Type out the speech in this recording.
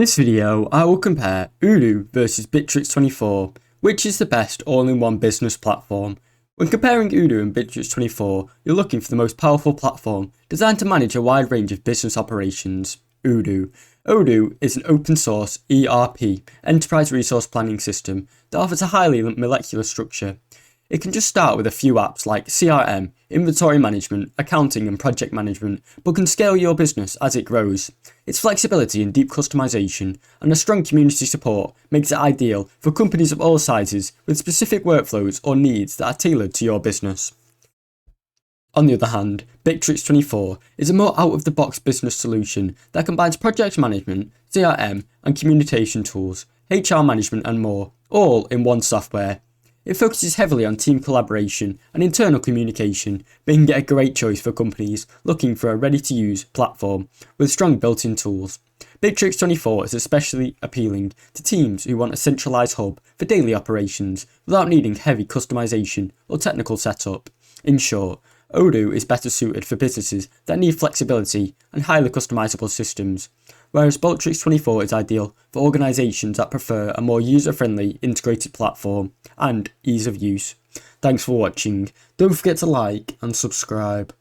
In this video, I will compare Odoo versus Bitrix24, which is the best all-in-one business platform. When comparing Odoo and Bitrix24, you're looking for the most powerful platform designed to manage a wide range of business operations. Odoo. Odoo is an open source ERP, enterprise resource planning system, that offers a highly molecular structure. It can just start with a few apps like CRM, inventory management, accounting and project management, but can scale your business as it grows. Its flexibility and deep customization and a strong community support makes it ideal for companies of all sizes with specific workflows or needs that are tailored to your business. On the other hand, Bitrix24 is a more out-of-the-box business solution that combines project management, CRM and communication tools, HR management and more, all in one software. It focuses heavily on team collaboration and internal communication, making it a great choice for companies looking for a ready-to-use platform with strong built-in tools. Bitrix24 is especially appealing to teams who want a centralized hub for daily operations without needing heavy customization or technical setup. In short, Odoo is better suited for businesses that need flexibility and highly customizable systems, whereas Bitrix24 is ideal for organizations that prefer a more user-friendly integrated platform and ease of use. Thanks for watching. Don't forget to like and subscribe.